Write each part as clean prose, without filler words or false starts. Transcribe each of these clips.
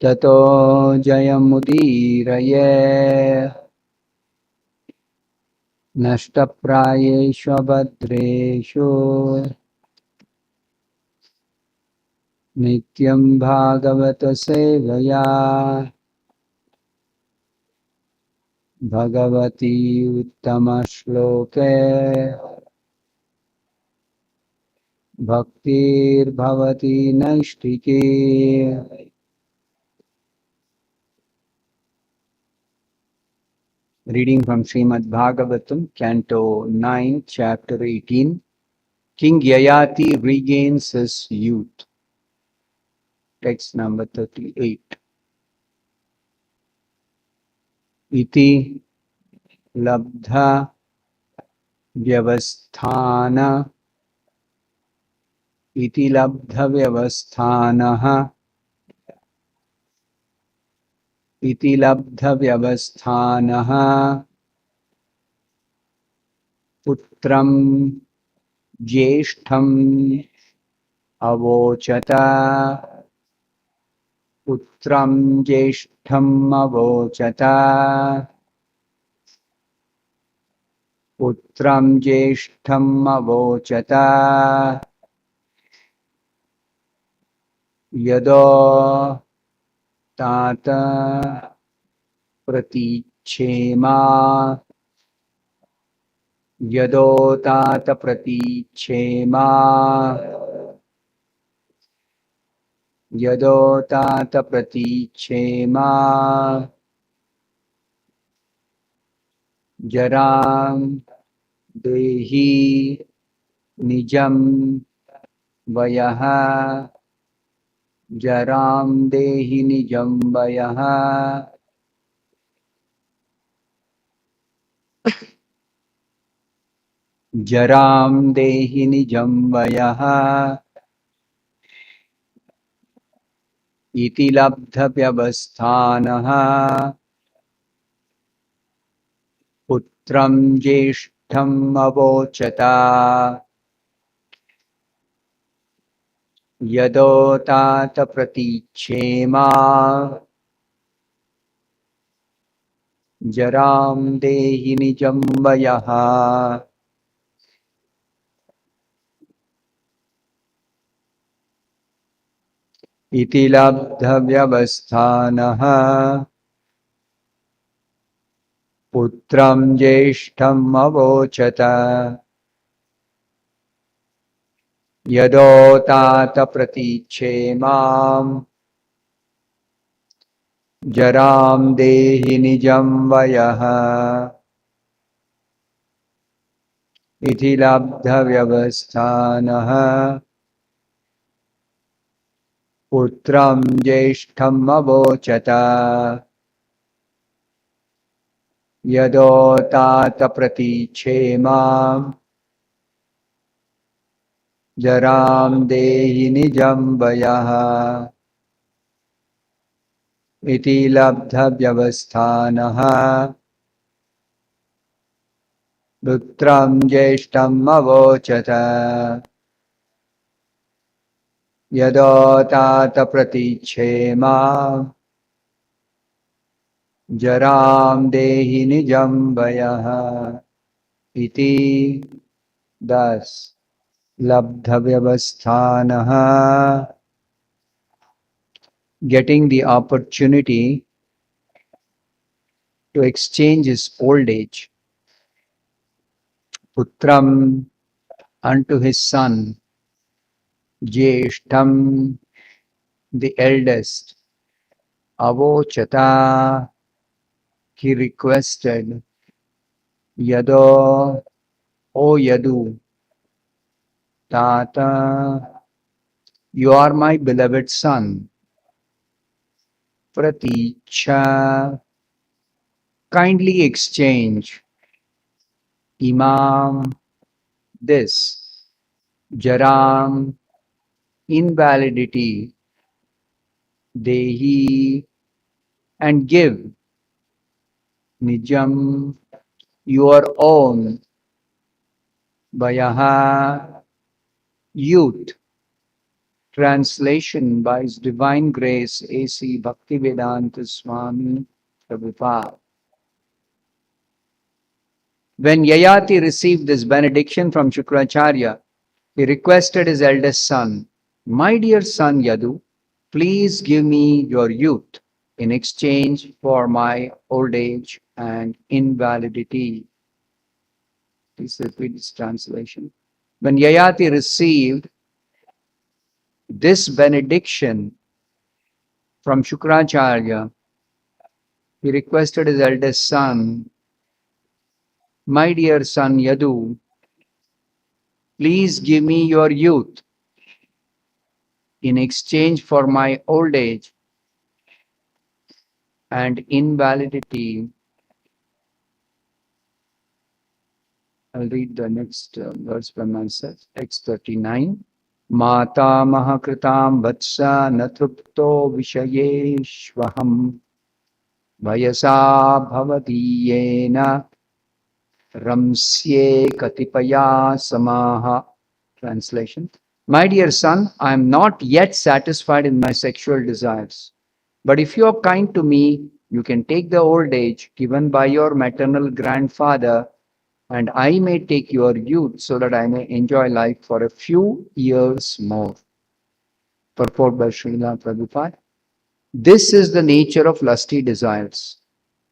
ततो जयमुदीरये नष्टप्रायेषु भद्रेषु नित्यं भागवत सेवया Bhagwati उत्तमश्लोके भक्तिर्भवति नैष्ठिकी. Reading from Srimad Bhagavatam, Canto 9, Chapter 18. King Yayati regains his youth. Text number 38. Iti labdha vyavasthana iti labdha vyavasthanaha iti labdha vyavasthanaha putram jyeshtham avochata putram jyeshtham avochata putram jyeshtham avochata yado tata pratichema yado tata pratichema yado tata pratichema jaram dehi nijam vayaha jaram dehi nijam vayaha jaram dehi nijam vayaha iti labdha vyavasthanaha putram jyeshtham avochata yado tata pratichema jaram dehi nijam vayaha. Iti labdha vyavasthanaha putram jyeshtham avochata yado tata pratichemam jaram dehi nijam vayaha. Iti labdha vyavasthanaha putram jyeshtham avochata yado tata pratichemam jaram dehi nijam vayaha. Iti labdha vyavasthanaha putram jyeshtham avochata yado tata pratichema jaram dehi nijam vayaha. Iti 10. Labdha vyavasthanaha, getting the opportunity to exchange his old age. Putram, unto his son. Jyeshtham, the eldest. Avochata, he requested. Yado, O Yadu. Tata, you are my beloved son. Praticha, kindly exchange. Imam, this. Jaram, invalidity. Dehi, and give. Nijam, your own. Vayaha, youth. Translation by His Divine Grace A.C. Bhaktivedanta Swami Prabhupada. When Yayati received this benediction from Shukracharya, he requested his eldest son, "My dear son Yadu, please give me your youth in exchange for my old age and invalidity." Please repeat this translation. When Yayati received this benediction from Shukracharya, he requested his eldest son, "My dear son Yadu, please give me your youth in exchange for my old age and invalidity." I'll read the next verse from myself, text 39. Mata mahakritam vatsa natrupto vishayeshvaham vayasa bhavadiyena ramsye katipaya samaha. Translation. My dear son, I am not yet satisfied in my sexual desires. But if you are kind to me, you can take the old age given by your maternal grandfather, and I may take your youth so that I may enjoy life for a few years more. Purport by Srila Prabhupada. This is the nature of lusty desires.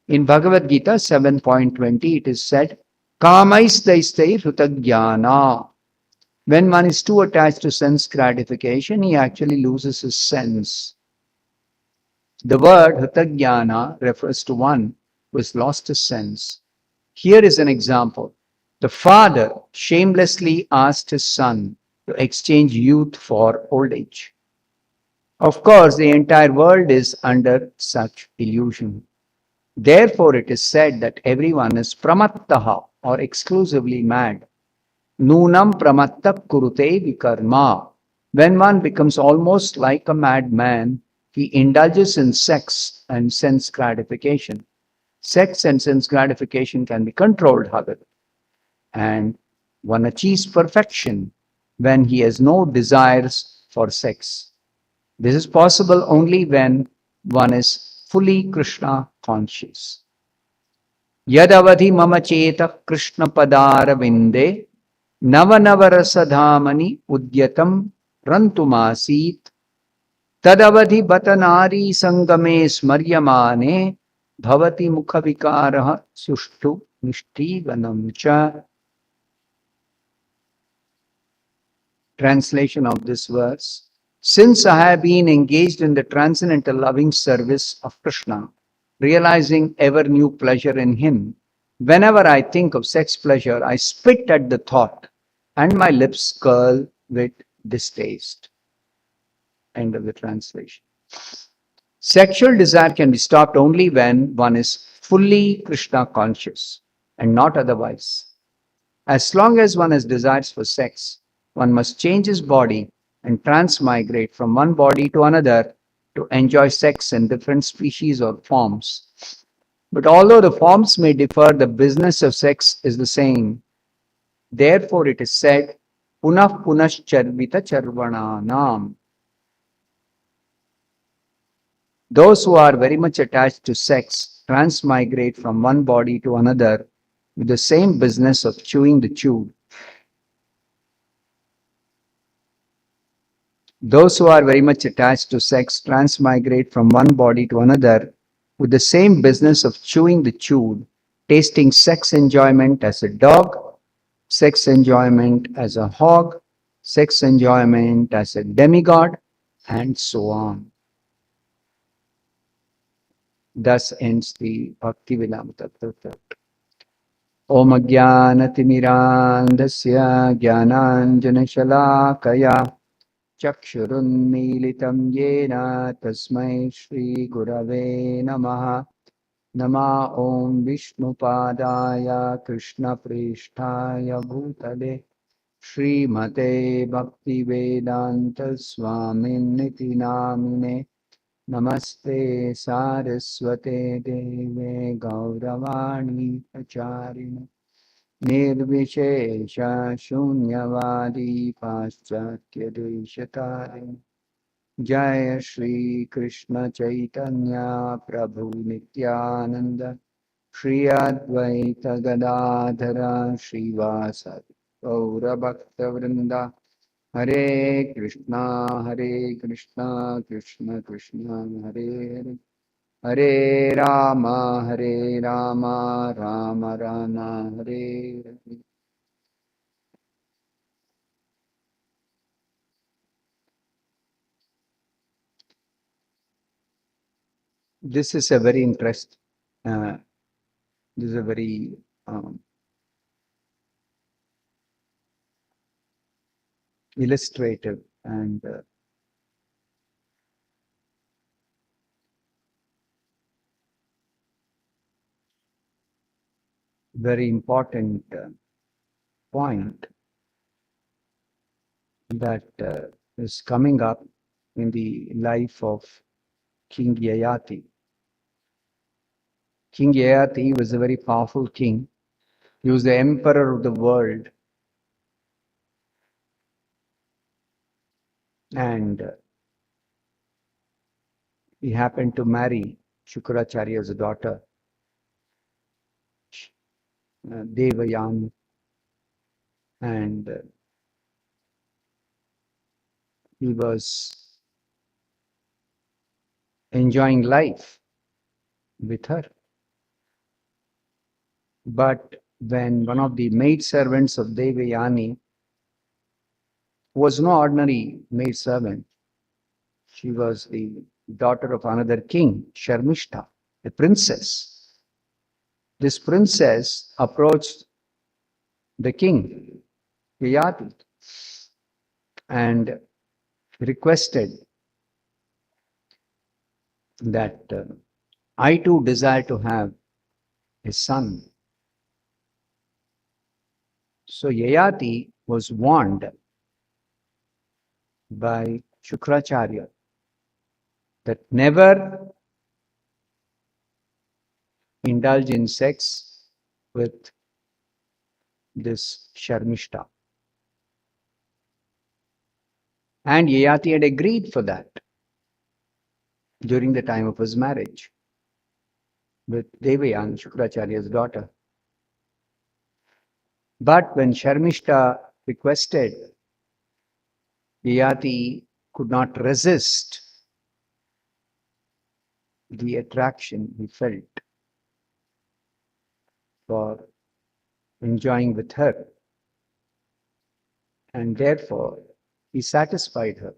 In Bhagavad Gita 7.20, it is said, Kamaistaistair hutagyana. When one is too attached to sense gratification, he actually loses his sense. The word hutagyana refers to one who has lost his sense. Here is an example. The father shamelessly asked his son to exchange youth for old age. Of course, the entire world is under such illusion. Therefore, it is said that everyone is pramattaha or exclusively mad. Nunam pramattab kurute vikarma. When one becomes almost like a madman, he indulges in sex and sense gratification. Sex and sense gratification can be controlled, however, and one achieves perfection when he has no desires for sex. This is possible only when one is fully Krishna conscious. Yadavadhi mama cheta Krishna padara vinde Navanavarasadhamani udyatam rantumasit tadavadhi batanari sangame smaryamane bhavati mukhavikaraha sushtu nishtivanam cha. Translation of this verse. Since I have been engaged in the transcendental loving service of Krishna, realizing ever new pleasure in him, whenever I think of sex pleasure, I spit at the thought and my lips curl with distaste. End of the translation. Sexual desire can be stopped only when one is fully Krishna conscious and not otherwise. As long as one has desires for sex, one must change his body and transmigrate from one body to another to enjoy sex in different species or forms. But although the forms may differ, the business of sex is the same. Therefore, it is said, Punah punascharvita charvananam. Those who are very much attached to sex transmigrate from one body to another with the same business of chewing the chewed. Those who are very much attached to sex transmigrate from one body to another with the same business of chewing the chewed, tasting sex enjoyment as a dog, sex enjoyment as a hog, sex enjoyment as a demigod, and so on. Thus ends the Bhakti Vilamata Tattva. Om Jnanatimirandasya Jnananjanashalakaya Chakshurunmilitam Yena Tasmai Shri Gurave Namaha. Nama Om Vishnupadaya Krishna Prishtaya Bhutale Srimate Bhaktivedanta Swaminiti Namine Namaste Saraswate Deve Gauravani Acharine Nirvishesha Shunyavadi Paschatya Deshatare Jai Shri Krishna Chaitanya Prabhu Nityananda Shri Advaita Gadadhara Srivasa Gaura Bhakta Vrinda Hare Krishna Krishna Krishna Hare Hare Hare Rama Rama Rama Hare Hare. This is a very interesting, this is a very illustrative and very important point that is coming up in the life of King Yayati. King Yayati was a very powerful king. He was the emperor of the world, and he happened to marry Shukracharya's daughter, Devayani, and he was enjoying life with her. But when one of the maidservants of Devayani, who was no ordinary maidservant, she was the daughter of another king, Sharmishta, a princess. This princess approached the king, Yayati, and requested that I too desire to have a son. So Yayati was warned by Shukracharya that never indulge in sex with this Sharmishta. And Yayati had agreed for that during the time of his marriage with Devayani, Shukracharya's daughter. But when Sharmishta requested, Yayati could not resist the attraction he felt for enjoying with her, and therefore he satisfied her.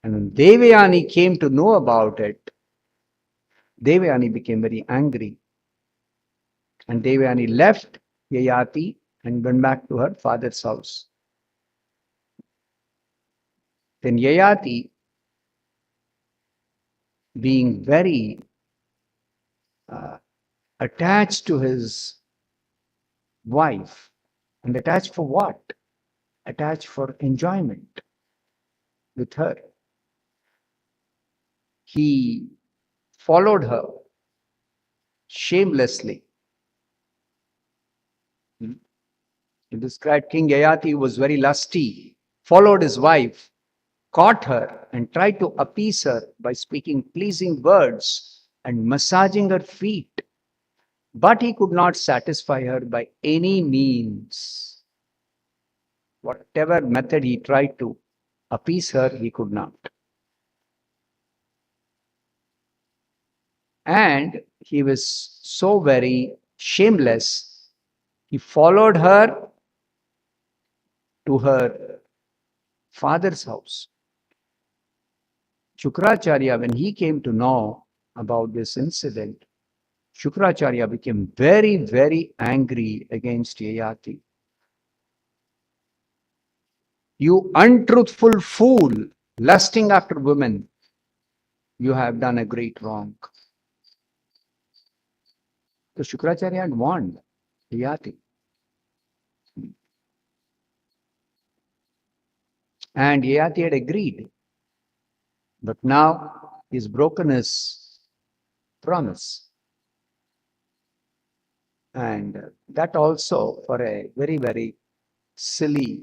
And when Devayani came to know about it, Devayani became very angry, and Devayani left Yayati and went back to her father's house. Then Yayati, being very attached to his wife, and attached for what? Attached for enjoyment with her. He followed her shamelessly. He described King Yayati, who was very lusty, followed his wife, caught her, and tried to appease her by speaking pleasing words and massaging her feet. But he could not satisfy her by any means. Whatever method he tried to appease her, he could not. And he was so very shameless, he followed her to her father's house. Shukracharya, when he came to know about this incident, Shukracharya became very, very angry against Yayati. You untruthful fool, lusting after women, you have done a great wrong. So Shukracharya had warned Yayati. And Yayati had agreed. But now he's broken his promise. And that also for a very, very silly,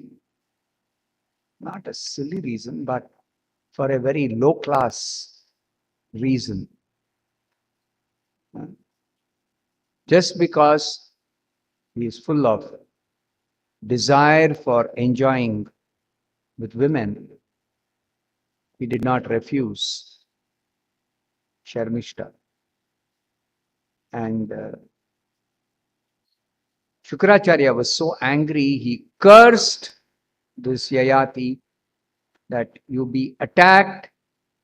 not a silly reason, but for a very low class reason. Just because he is full of desire for enjoying with women, he did not refuse Sharmishta. And Shukracharya was so angry, he cursed this Yayati that you be attacked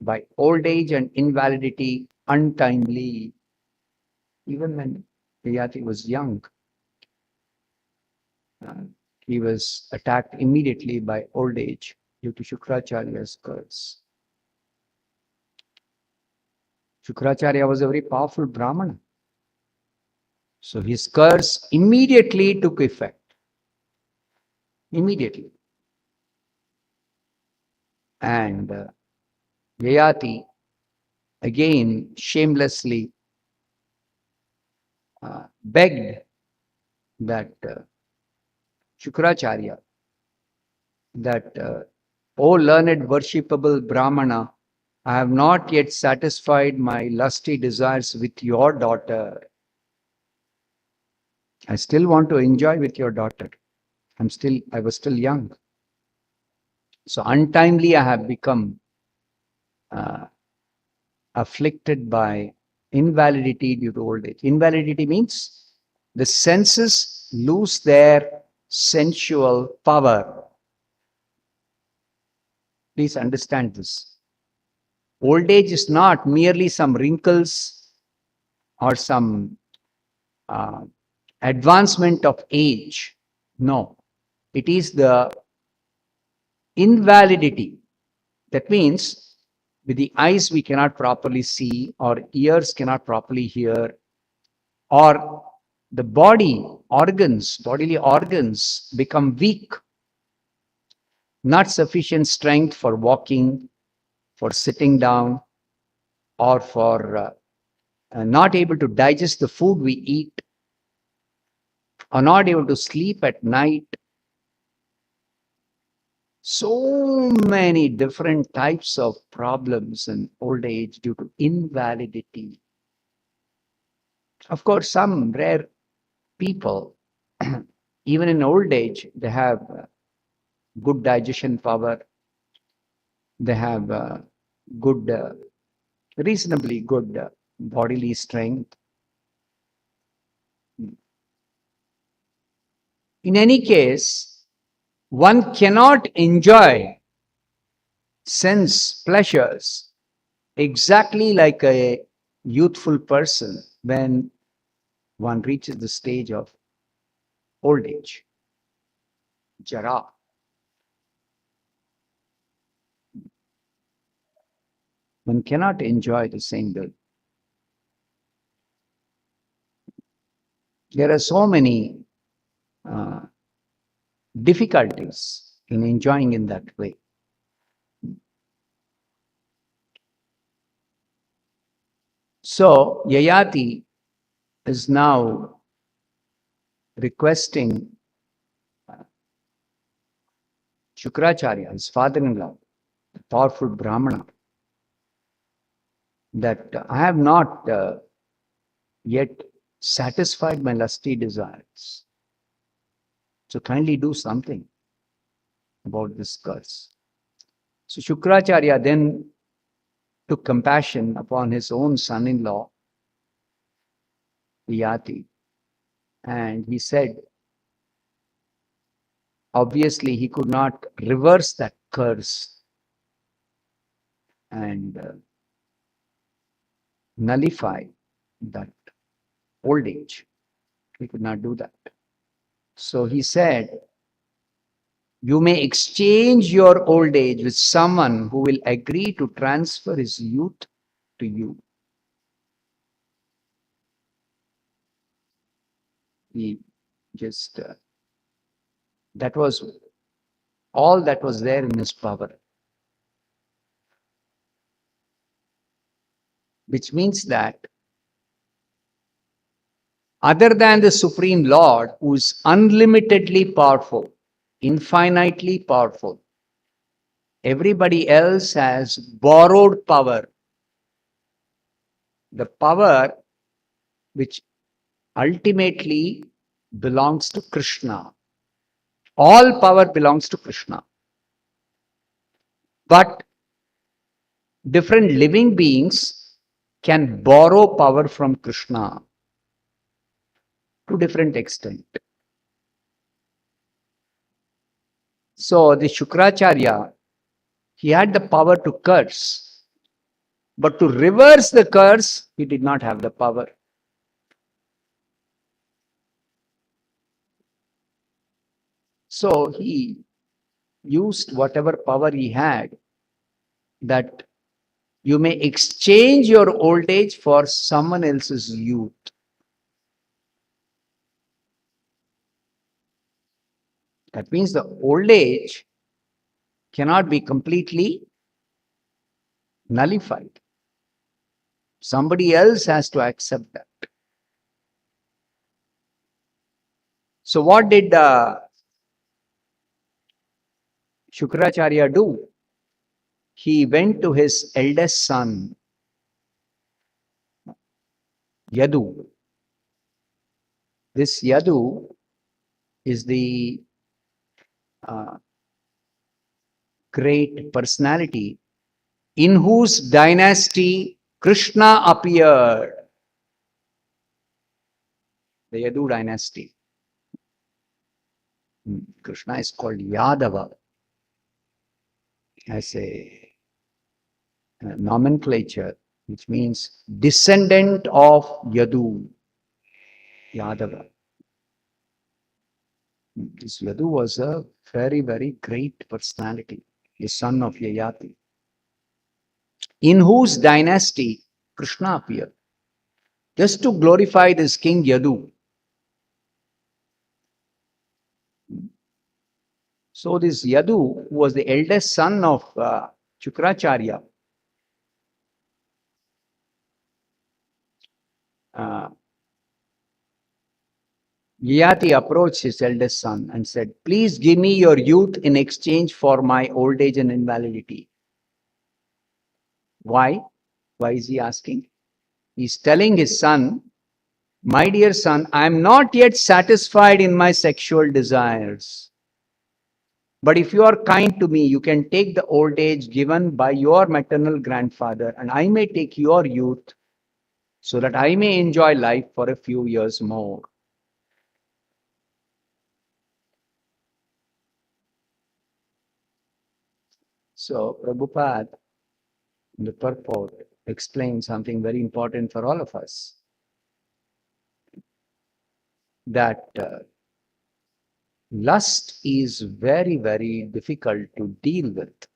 by old age and invalidity untimely. Even when Yayati was young, he was attacked immediately by old age due to Shukracharya's curse. Shukracharya was a very powerful Brahmana. So his curse immediately took effect. Immediately. And Yayati again shamelessly begged that Shukracharya, that O learned worshipable Brahmana, I have not yet satisfied my lusty desires with your daughter. I still want to enjoy with your daughter. I was still young. So untimely I have become afflicted by invalidity due to old age. Invalidity means the senses lose their sensual power. Please understand this. Old age is not merely some wrinkles or some advancement of age. No, it is the invalidity. That means with the eyes we cannot properly see, or ears cannot properly hear, or the bodily organs become weak, not sufficient strength for walking, for sitting down, or for not able to digest the food we eat, or not able to sleep at night. So many different types of problems in old age due to invalidity. Of course, some rare people, even in old age, they have good digestion power, they have good, reasonably good bodily strength. In any case, one cannot enjoy sense pleasures exactly like a youthful person when one reaches the stage of old age, jara. One cannot enjoy the same way. There are so many difficulties in enjoying in that way. So Yayati is now requesting Shukracharya, his father-in-law, the powerful Brahmana, that I have not yet satisfied my lusty desires. So kindly do something about this curse. So Shukracharya then took compassion upon his own son-in-law, Yati, and he said, obviously he could not reverse that curse and nullify that old age. He could not do that. So he said, you may exchange your old age with someone who will agree to transfer his youth to you. He just, that was all that was there in his power. Which means that other than the Supreme Lord, who is unlimitedly powerful, infinitely powerful, Everybody else has borrowed power. The power which ultimately belongs to Krishna. All power belongs to Krishna. But different living beings can borrow power from Krishna to different extent. So the Shukracharya, he had the power to curse, but to reverse the curse, he did not have the power. So he used whatever power he had, that you may exchange your old age for someone else's youth. That means the old age cannot be completely nullified. Somebody else has to accept that. So what did Shukracharya do? He went to his eldest son, Yadu. This Yadu is the great personality in whose dynasty Krishna appeared. The Yadu dynasty. Krishna is called Yadava as a nomenclature, which means descendant of Yadu, Yadava. This Yadu was a very, very great personality, the son of Yayati, in whose dynasty Krishna appeared, just to glorify this king Yadu. So this Yadu, who was the eldest son of Shukracharya, Yayati approached his eldest son and said, "Please give me your youth in exchange for my old age and invalidity." Why? Why is he asking? He's telling his son, "My dear son, I am not yet satisfied in my sexual desires. But if you are kind to me, you can take the old age given by your maternal grandfather, and I may take your youth so that I may enjoy life for a few years more." So Prabhupada, in the purport, explains something very important for all of us, that lust is very, very difficult to deal with.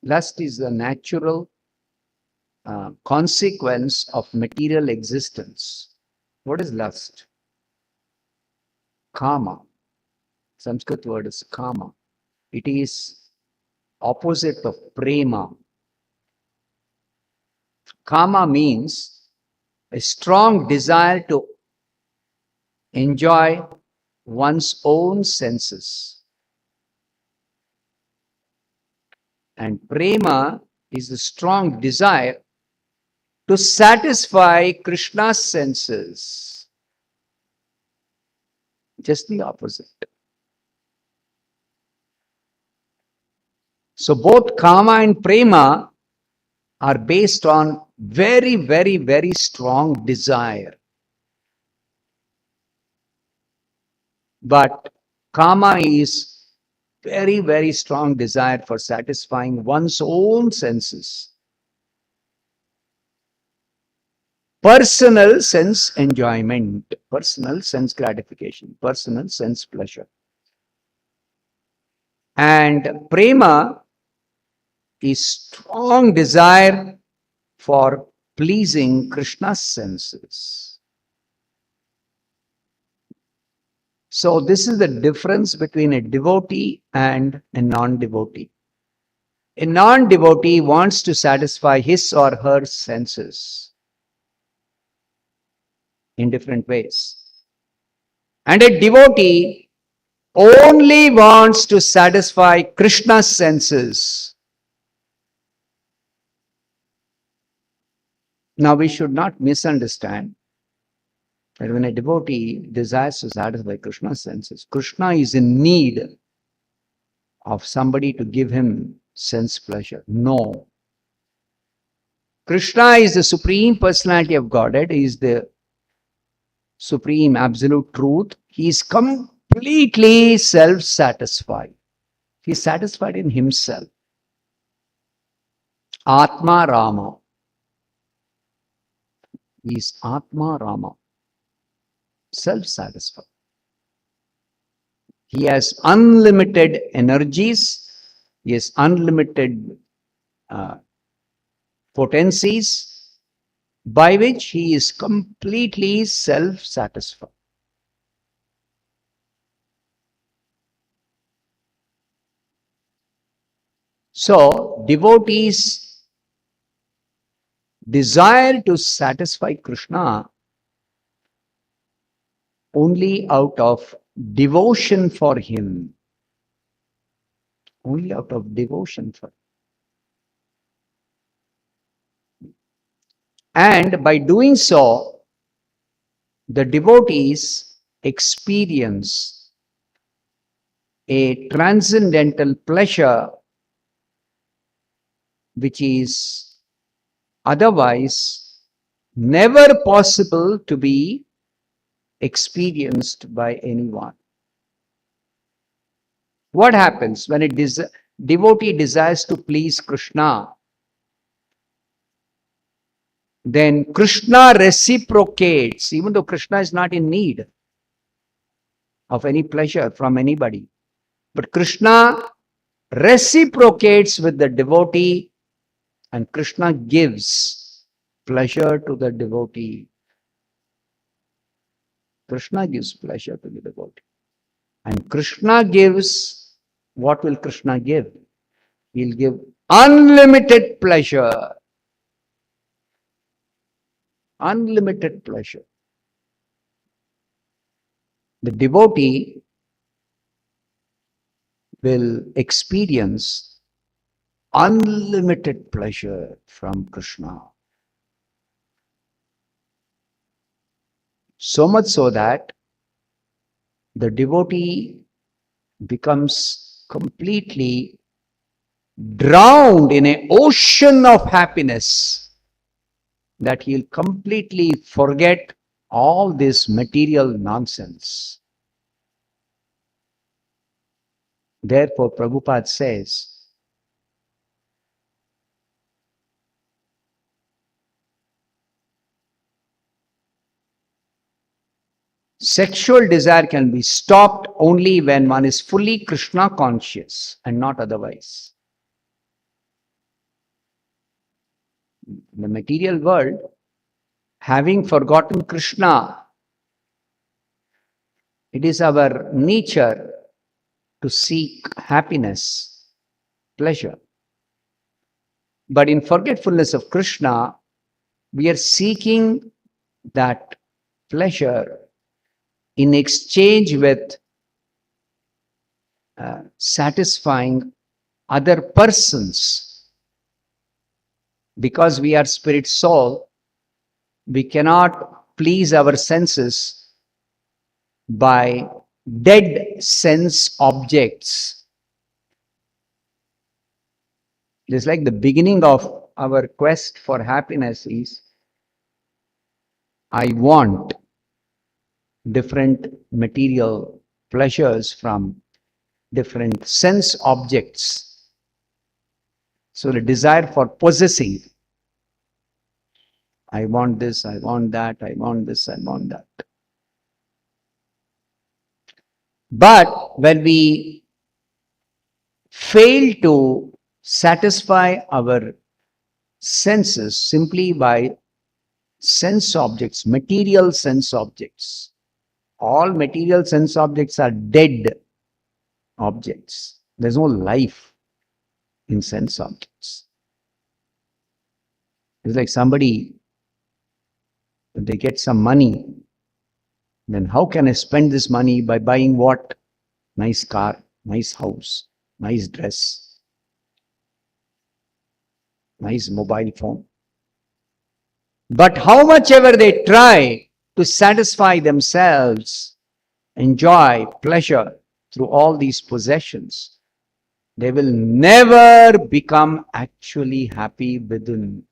Lust is the natural consequence of material existence. What is lust? Kama. Sanskrit word is kama. It is opposite of prema. Kama means a strong desire to enjoy one's own senses. And prema is the strong desire to satisfy Krishna's senses. Just the opposite. So both kama and prema are based on very, very, very strong desire. But kama is very, very strong desire for satisfying one's own senses. Personal sense enjoyment, personal sense gratification, personal sense pleasure. And prema is strong desire for pleasing Krishna's senses. So this is the difference between a devotee and a non-devotee. A non-devotee wants to satisfy his or her senses in different ways. And a devotee only wants to satisfy Krishna's senses. Now we should not misunderstand that when a devotee desires to satisfy Krishna's senses, Krishna is in need of somebody to give him sense pleasure. No. Krishna is the Supreme Personality of Godhead. He is the Supreme Absolute Truth. He is completely self-satisfied. He is satisfied in himself. Atma Rama. He is Atma Rama. Self-satisfied. He has unlimited energies. He has unlimited potencies by which he is completely self-satisfied. So, devotees desire to satisfy Krishna only out of devotion for him. Only out of devotion for him. And by doing so, the devotees experience a transcendental pleasure which is otherwise never possible to be experienced by anyone. What happens when a devotee desires to please Krishna? Then Krishna reciprocates, even though Krishna is not in need of any pleasure from anybody. But Krishna reciprocates with the devotee, and Krishna gives pleasure to the devotee. Krishna gives pleasure to the devotee. And Krishna gives, what will Krishna give? He'll give unlimited pleasure. Unlimited pleasure. The devotee will experience unlimited pleasure from Krishna. So much so that the devotee becomes completely drowned in an ocean of happiness that he'll completely forget all this material nonsense. Therefore, Prabhupada says, sexual desire can be stopped only when one is fully Krishna conscious and not otherwise. In the material world, having forgotten Krishna, it is our nature to seek happiness, pleasure. But in forgetfulness of Krishna, we are seeking that pleasure in exchange with satisfying other persons. Because we are spirit soul, we cannot please our senses by dead sense objects. Just like the beginning of our quest for happiness is, I want different material pleasures from different sense objects. So the desire for possessing, I want this, I want that, I want this, I want that. But when we fail to satisfy our senses simply by sense objects, material sense objects, all material sense objects are dead objects. There's no life in sense objects. It's like somebody, if they get some money, then how can I spend this money by buying what? nice car, nice house, nice dress, nice mobile phone. But how much ever they try to satisfy themselves, enjoy pleasure through all these possessions, they will never become actually happy within.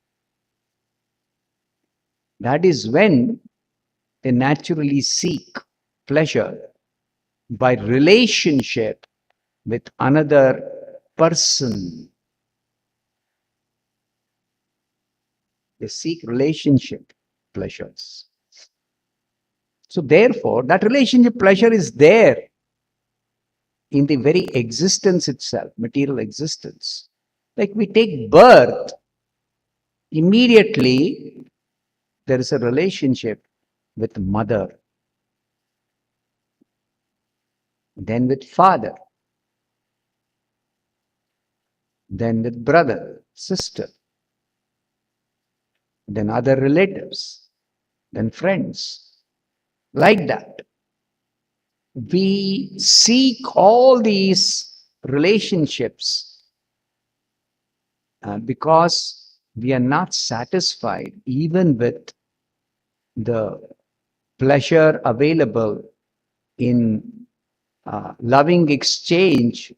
That is when they naturally seek pleasure by relationship with another person. They seek relationship pleasures. So therefore, that relationship pleasure is there in the very existence itself, material existence. Like we take birth, immediately there is a relationship with mother, then with father, then with brother, sister, then other relatives, then friends. Like that. We seek all these relationships because we are not satisfied even with the pleasure available in loving exchange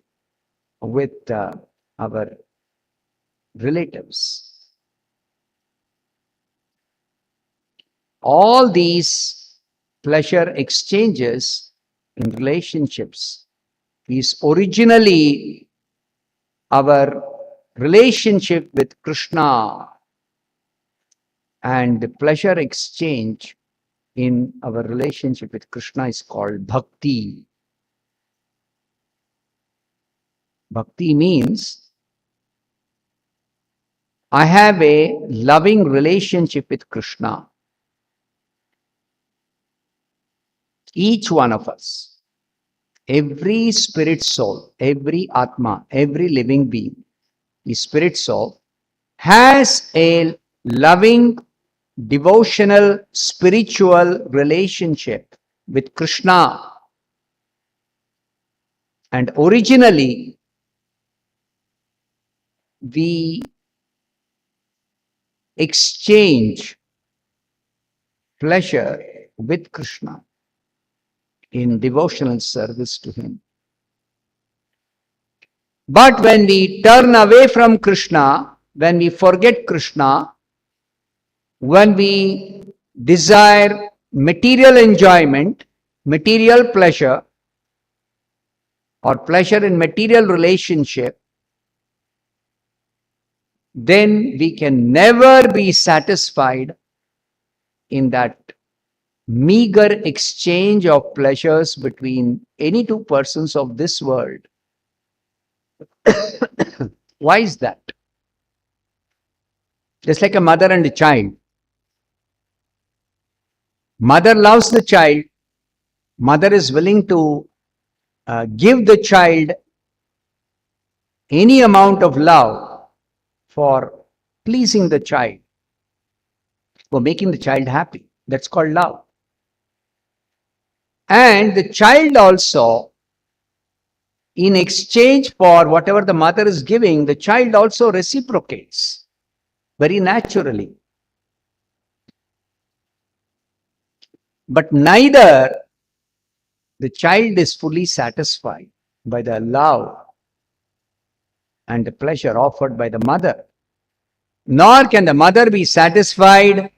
with our relatives. All these pleasure exchanges in relationships is originally our relationship with Krishna, and the pleasure exchange in our relationship with Krishna is called bhakti. Bhakti means I have a loving relationship with Krishna. Each one of us, every spirit soul, every Atma, every living being, the spirit soul, has a loving, devotional, spiritual relationship with Krishna. And originally, we exchange pleasure with Krishna in devotional service to him. But when we turn away from Krishna, when we forget Krishna, when we desire material enjoyment, material pleasure, or pleasure in material relationship, then we can never be satisfied in that meager exchange of pleasures between any two persons of this world. Why is that? Just like a mother and a child. Mother loves the child. Mother is willing to give the child any amount of love for pleasing the child, for making the child happy. That's called love. And the child also, in exchange for whatever the mother is giving, the child also reciprocates very naturally. But neither the child is fully satisfied by the love and the pleasure offered by the mother, nor can the mother be satisfied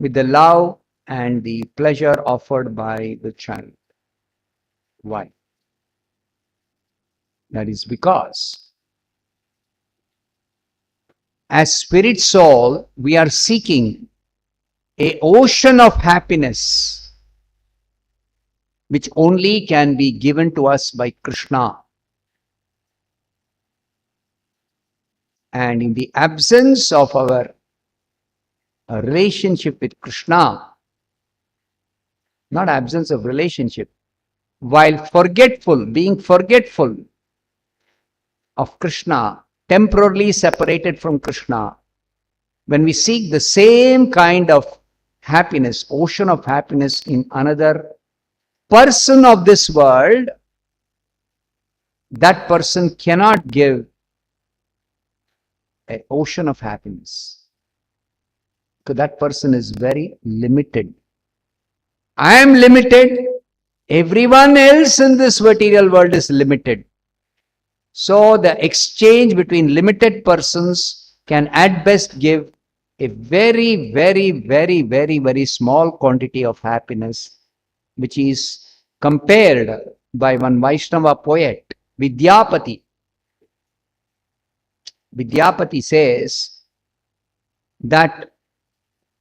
with the love and the pleasure offered by the child. Why? That is because as spirit soul, we are seeking an ocean of happiness which only can be given to us by Krishna. And in the absence of our relationship with Krishna, not absence of relationship, while being forgetful of Krishna, temporarily separated from Krishna, when we seek the same kind of happiness, ocean of happiness in another person of this world, that person cannot give an ocean of happiness. Because that person is very limited. I am limited. Everyone else in this material world is limited. So the exchange between limited persons can at best give a very, very, very, very, very small quantity of happiness, which is compared by one Vaishnava poet, Vidyapati. Vidyapati says that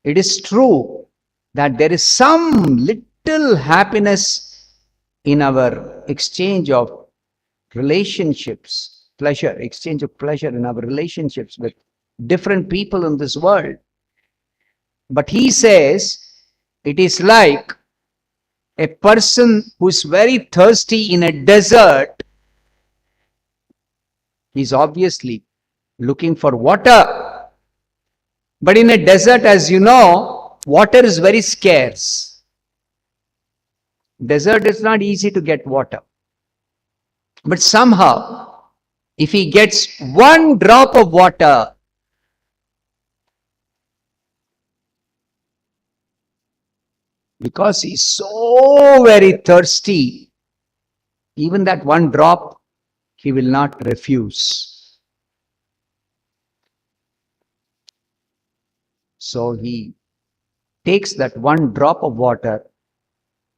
it is true that there is some little happiness in our exchange of relationships, pleasure, exchange of pleasure in our relationships with different people in this world. But he says it is like a person who is very thirsty in a desert. He's obviously looking for water. But in a desert, as you know, water is very scarce. Desert is not easy to get water. But somehow, if he gets one drop of water, because he's so very thirsty, even that one drop, he will not refuse. So he takes that one drop of water.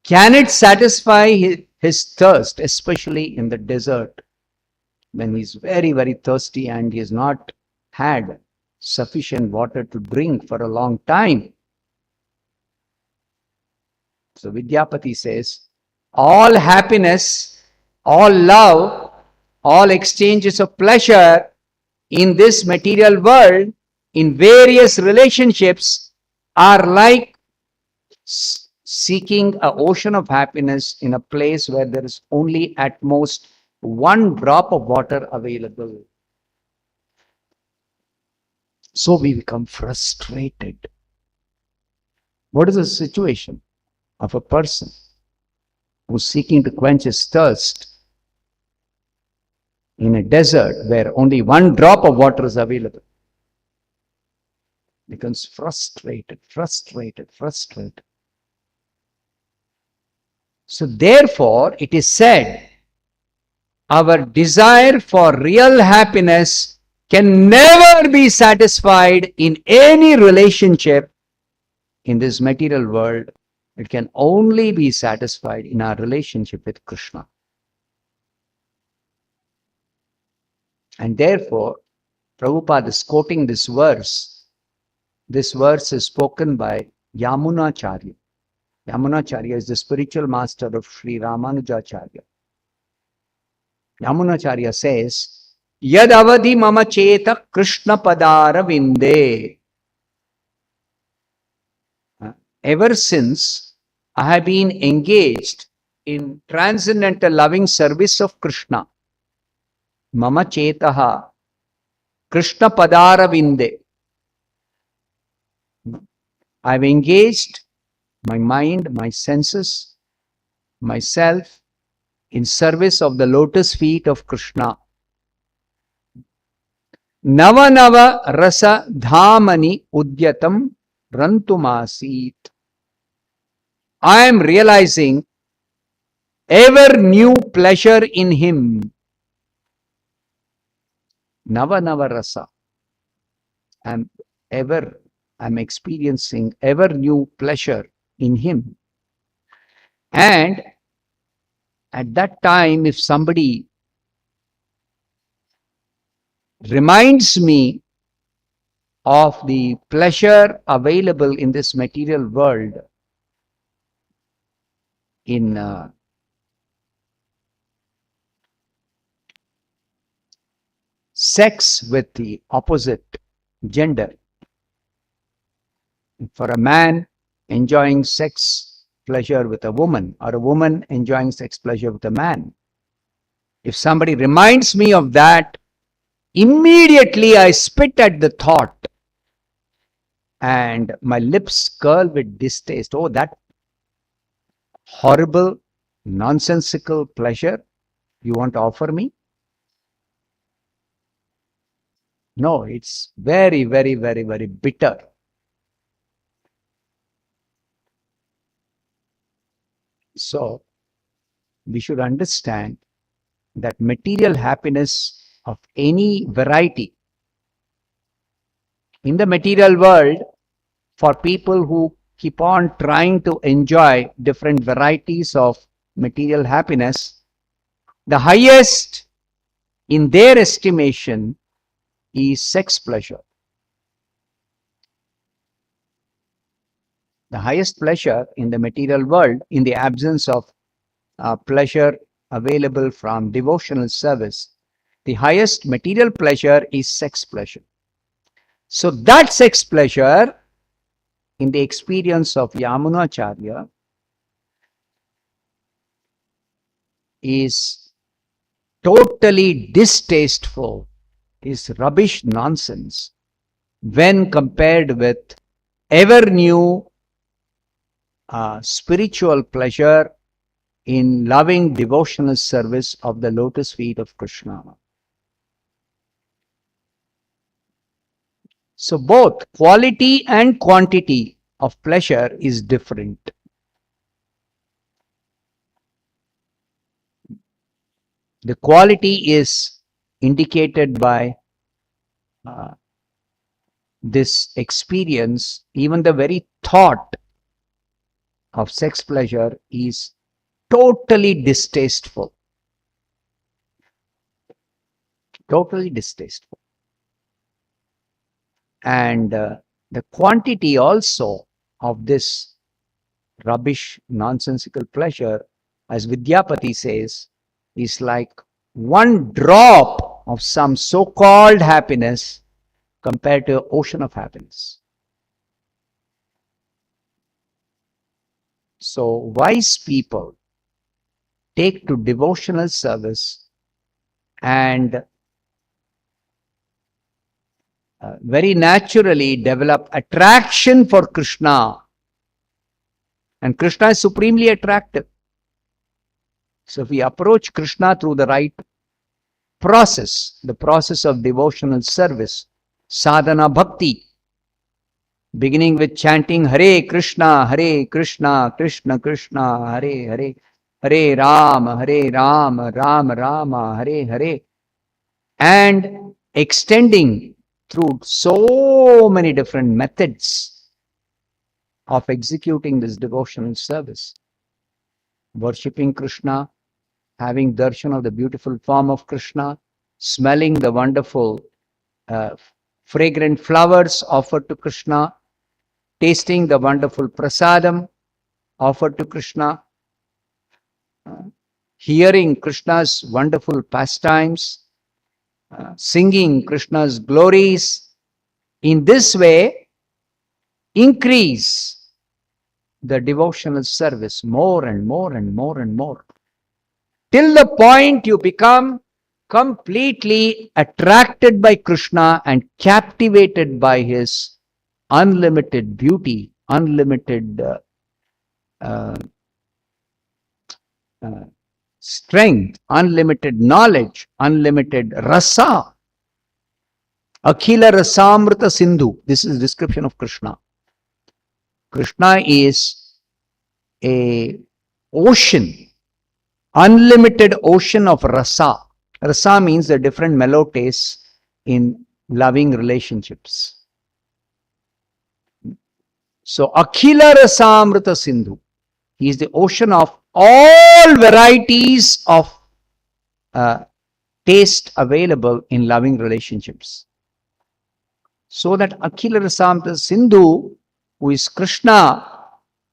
Can it satisfy his thirst, especially in the desert, when he's very, very thirsty and he has not had sufficient water to drink for a long time? So Vidyapati says, all happiness, all love, all exchanges of pleasure in this material world, in various relationships, are like seeking an ocean of happiness in a place where there is only at most one drop of water available. So we become frustrated. What is the situation of a person who's seeking to quench his thirst in a desert where only one drop of water is available? Becomes frustrated. So therefore, it is said, our desire for real happiness can never be satisfied in any relationship in this material world. It can only be satisfied in our relationship with Krishna. And therefore, Prabhupada is quoting this verse. This verse is spoken by Yamunacharya. Yamunacharya is the spiritual master of Sri Ramanujacharya. Yamunacharya says, Yad avadhi mama cheta Krishna padara vinde. Ever since I have been engaged in transcendental loving service of Krishna, mama chetaha Krishna padara vinde. I've engaged my mind, my senses, myself in service of the lotus feet of Krishna. Nava nava rasa dhamani udyatam rantumasit. I am realizing ever new pleasure in him. Nava nava rasa. I'm experiencing ever new pleasure in him. And at that time, if somebody reminds me of the pleasure available in this material world, in sex with the opposite gender, for a man enjoying sex pleasure with a woman, or a woman enjoying sex pleasure with a man, if somebody reminds me of that, immediately I spit at the thought and my lips curl with distaste. Oh, that horrible, nonsensical pleasure you want to offer me? No, it's very, very, very, very bitter. So we should understand that material happiness of any variety in the material world, for people who keep on trying to enjoy different varieties of material happiness, the highest in their estimation is sex pleasure. The highest pleasure in the material world, in the absence of pleasure available from devotional service, the highest material pleasure is sex pleasure. So that sex pleasure, in the experience of Yamunacharya, is totally distasteful, is rubbish nonsense when compared with ever new spiritual pleasure in loving devotional service of the lotus feet of Krishna. So both quality and quantity of pleasure is different. The quality is indicated by this experience. Even the very thought of sex pleasure is totally distasteful. Totally distasteful. And the quantity also of this rubbish, nonsensical pleasure, as Vidyapati says, is like one drop of some so-called happiness compared to an ocean of happiness. So wise people take to devotional service and very naturally develop attraction for Krishna. And Krishna is supremely attractive. So if we approach Krishna through the right process, the process of devotional service, sadhana bhakti, beginning with chanting Hare Krishna, Krishna Krishna, Hare Hare, Hare Rama, Rama Rama, Hare Hare, and extending through so many different methods of executing this devotional service, worshipping Krishna, having darshan of the beautiful form of Krishna, smelling the wonderful fragrant flowers offered to Krishna, tasting the wonderful prasadam offered to Krishna, hearing Krishna's wonderful pastimes, singing Krishna's glories. In this way, increase the devotional service more and more and more and more, till the point you become completely attracted by Krishna and captivated by his unlimited beauty, unlimited strength, unlimited knowledge, unlimited rasa. Akhila rasamrita sindhu. This is description of Krishna. Krishna is a ocean, unlimited ocean of rasa. Rasa means the different mellow tastes in loving relationships. So Akhila rasamrita sindhu. He is the ocean of all varieties of taste available in loving relationships. So that Akhila rasamrita sindhu, who is Krishna,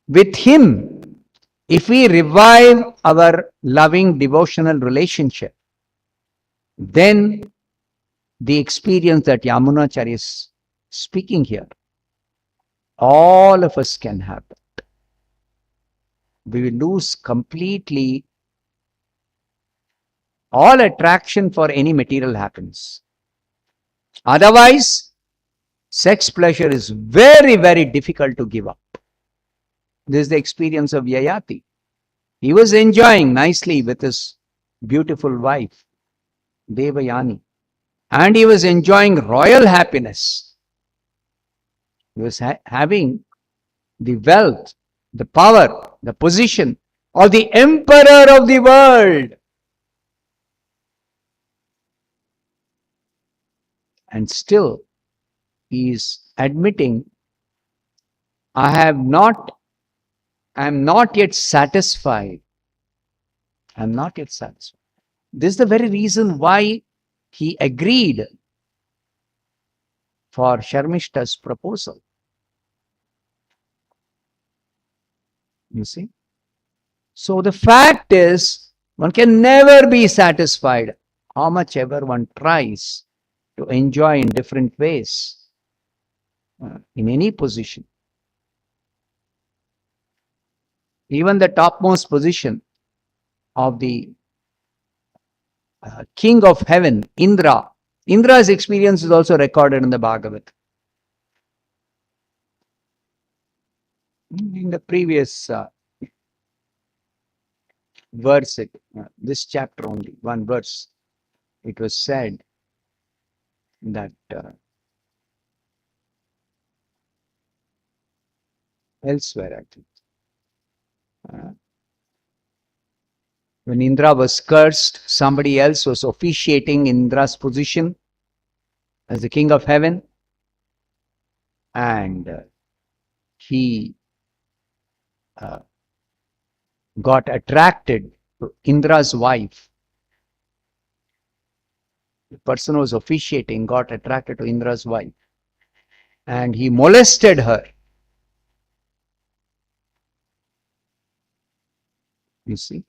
with him, if we revive our loving devotional relationship, then the experience that Yamunacharya is speaking here, all of us can have that. We will lose completely all attraction for any material happiness. Otherwise, sex pleasure is very, very difficult to give up. This is the experience of Yayati. He was enjoying nicely with his beautiful wife, Devayani. and he was enjoying royal happiness. He was having the wealth, the power, the position of the emperor of the world. And still he is admitting, I am not yet satisfied. I am not yet satisfied. This is the very reason why he agreed for Sharmishta's proposal. You see? So the fact is, one can never be satisfied, how much ever one tries to enjoy in different ways, in any position. Even the topmost position of the king of heaven, Indra. Indra's experience is also recorded in the Bhagavatam. In the previous verse, this chapter only, one verse, it was said that elsewhere, actually, when Indra was cursed, somebody else was officiating Indra's position as the king of heaven, and he got attracted to Indra's wife. The person who was officiating got attracted to Indra's wife, and he molested her. You see,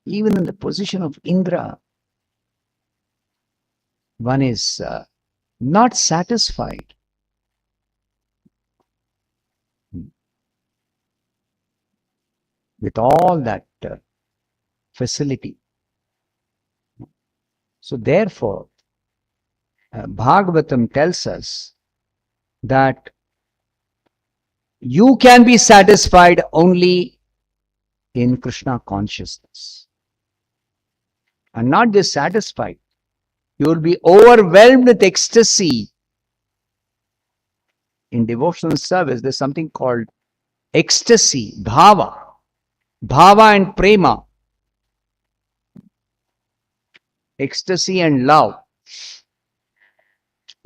even in the position of Indra, one is not satisfied. With all that facility. So therefore, Bhagavatam tells us that you can be satisfied only in Krishna consciousness. And not just satisfied, you will be overwhelmed with ecstasy. In devotional service, there's something called ecstasy, bhava. Bhava and prema. Ecstasy and love.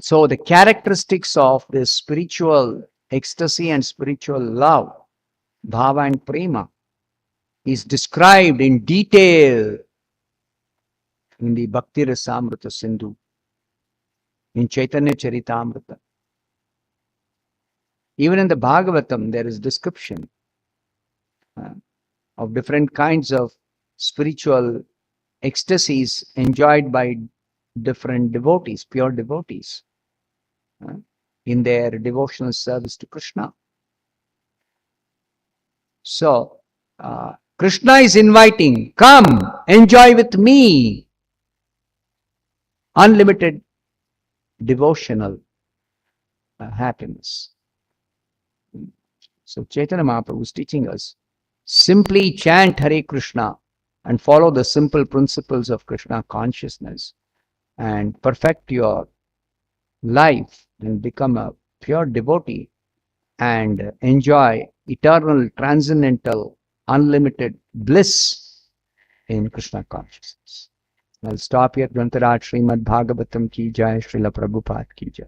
So the characteristics of this spiritual ecstasy and spiritual love, bhava and prema, is described in detail in the Bhakti Rasamrita Sindhu, in Chaitanya Charitamrita. Even in the Bhagavatam, there is description of different kinds of spiritual ecstasies enjoyed by different devotees, pure devotees, in their devotional service to Krishna. So, Krishna is inviting, come, enjoy with me unlimited devotional happiness. So, Chaitanya Mahaprabhu is teaching us, simply chant Hare Krishna and follow the simple principles of Krishna consciousness and perfect your life and become a pure devotee and enjoy eternal, transcendental, unlimited bliss in Krishna consciousness. I'll stop here. Grantaraj Srimad Bhagavatam ki jai, Srila Prabhupada ki jai.